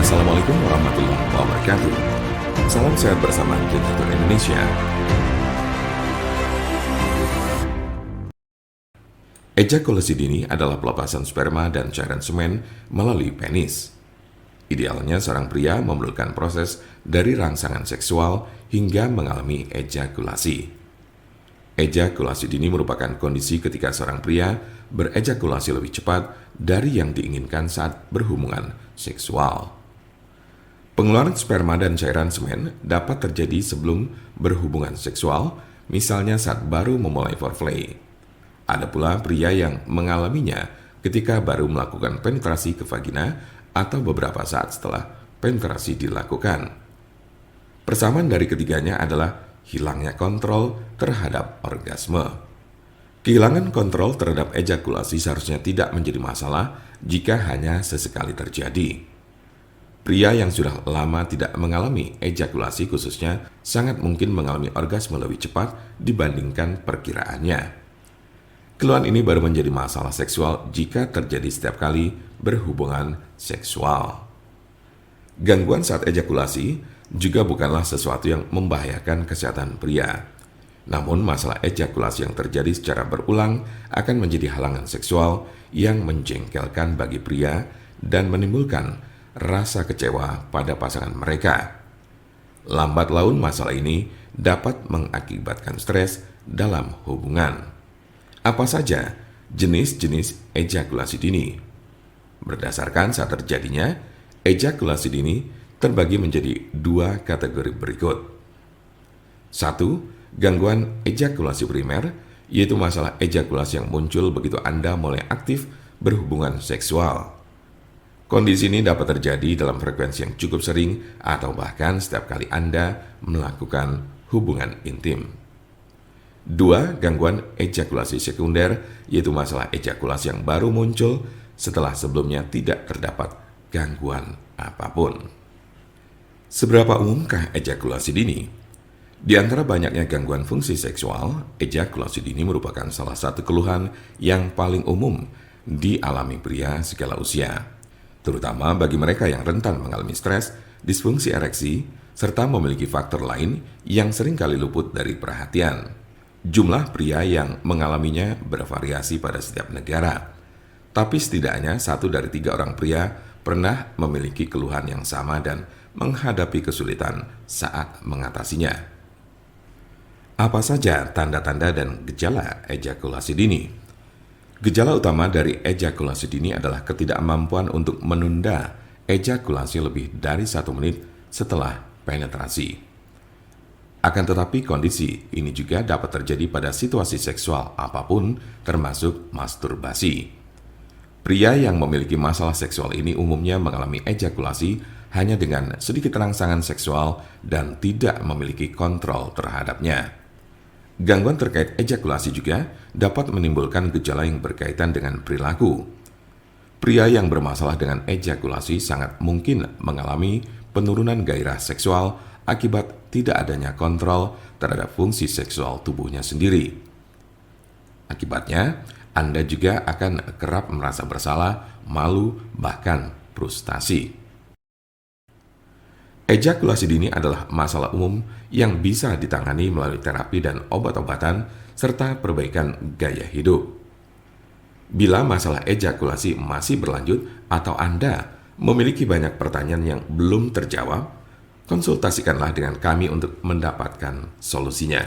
Assalamualaikum warahmatullahi wabarakatuh. Salam sehat bersama Detektor Indonesia. Ejakulasi dini adalah pelepasan sperma dan cairan semen melalui penis. Idealnya seorang pria memerlukan proses dari rangsangan seksual hingga mengalami ejakulasi. Ejakulasi dini merupakan kondisi ketika seorang pria berejakulasi lebih cepat dari yang diinginkan saat berhubungan seksual. Pengeluaran sperma dan cairan semen dapat terjadi sebelum berhubungan seksual, misalnya saat baru memulai foreplay. Ada pula pria yang mengalaminya ketika baru melakukan penetrasi ke vagina atau beberapa saat setelah penetrasi dilakukan. Persamaan dari ketiganya adalah hilangnya kontrol terhadap orgasme. Kehilangan kontrol terhadap ejakulasi seharusnya tidak menjadi masalah jika hanya sesekali terjadi. Pria yang sudah lama tidak mengalami ejakulasi khususnya sangat mungkin mengalami orgasme lebih cepat dibandingkan perkiraannya. Keluhan ini baru menjadi masalah seksual jika terjadi setiap kali berhubungan seksual. Gangguan saat ejakulasi juga bukanlah sesuatu yang membahayakan kesehatan pria. Namun masalah ejakulasi yang terjadi secara berulang akan menjadi halangan seksual yang menjengkelkan bagi pria dan menimbulkan rasa kecewa pada pasangan mereka. Lambat laun masalah ini dapat mengakibatkan stres dalam hubungan. Apa saja jenis-jenis ejakulasi dini? Berdasarkan saat terjadinya, ejakulasi dini terbagi menjadi dua kategori berikut. 1. Gangguan ejakulasi primer, yaitu masalah ejakulasi yang muncul begitu Anda mulai aktif berhubungan seksual. Kondisi ini dapat terjadi dalam frekuensi yang cukup sering atau bahkan setiap kali Anda melakukan hubungan intim. 2. Gangguan ejakulasi sekunder, yaitu masalah ejakulasi yang baru muncul setelah sebelumnya tidak terdapat gangguan apapun. Seberapa umumkah ejakulasi dini? Di antara banyaknya gangguan fungsi seksual, ejakulasi dini merupakan salah satu keluhan yang paling umum dialami pria segala usia, terutama bagi mereka yang rentan mengalami stres, disfungsi ereksi, serta memiliki faktor lain yang seringkali luput dari perhatian. Jumlah pria yang mengalaminya bervariasi pada setiap negara, tapi setidaknya 1 dari 3 orang pria pernah memiliki keluhan yang sama dan menghadapi kesulitan saat mengatasinya. Apa saja tanda-tanda dan gejala ejakulasi dini? Gejala utama dari ejakulasi dini adalah ketidakmampuan untuk menunda ejakulasi lebih dari 1 menit setelah penetrasi. Akan tetapi kondisi ini juga dapat terjadi pada situasi seksual apapun, termasuk masturbasi. Pria yang memiliki masalah seksual ini umumnya mengalami ejakulasi hanya dengan sedikit rangsangan seksual dan tidak memiliki kontrol terhadapnya. Gangguan terkait ejakulasi juga dapat menimbulkan gejala yang berkaitan dengan perilaku. Pria yang bermasalah dengan ejakulasi sangat mungkin mengalami penurunan gairah seksual akibat tidak adanya kontrol terhadap fungsi seksual tubuhnya sendiri. Akibatnya, Anda juga akan kerap merasa bersalah, malu, bahkan frustasi. Ejakulasi dini adalah masalah umum yang bisa ditangani melalui terapi dan obat-obatan serta perbaikan gaya hidup. Bila masalah ejakulasi masih berlanjut atau Anda memiliki banyak pertanyaan yang belum terjawab, konsultasikanlah dengan kami untuk mendapatkan solusinya.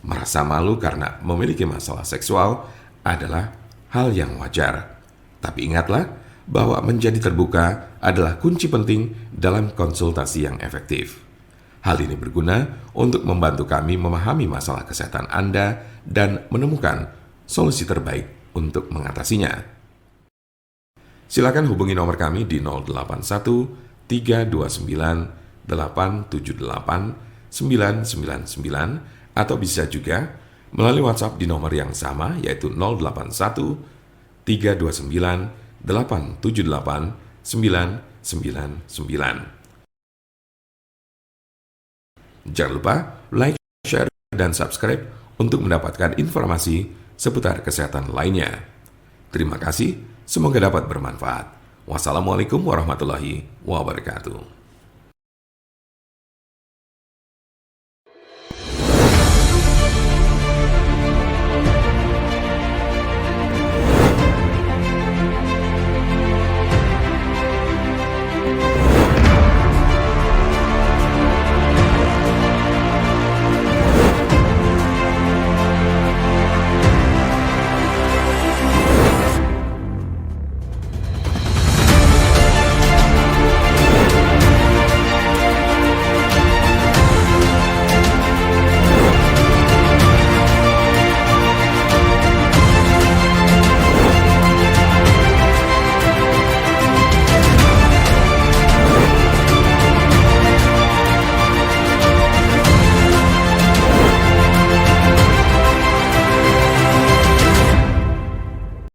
Merasa malu karena memiliki masalah seksual adalah hal yang wajar. Tapi ingatlah bahwa menjadi terbuka adalah kunci penting dalam konsultasi yang efektif. Hal ini berguna untuk membantu kami memahami masalah kesehatan Anda dan menemukan solusi terbaik untuk mengatasinya. Silakan hubungi nomor kami di 081 329 878 999 atau bisa juga melalui WhatsApp di nomor yang sama yaitu 081 329 878 999. Jangan lupa like, share, dan subscribe untuk mendapatkan informasi seputar kesehatan lainnya. Terima kasih, semoga dapat bermanfaat. Wassalamualaikum warahmatullahi wabarakatuh.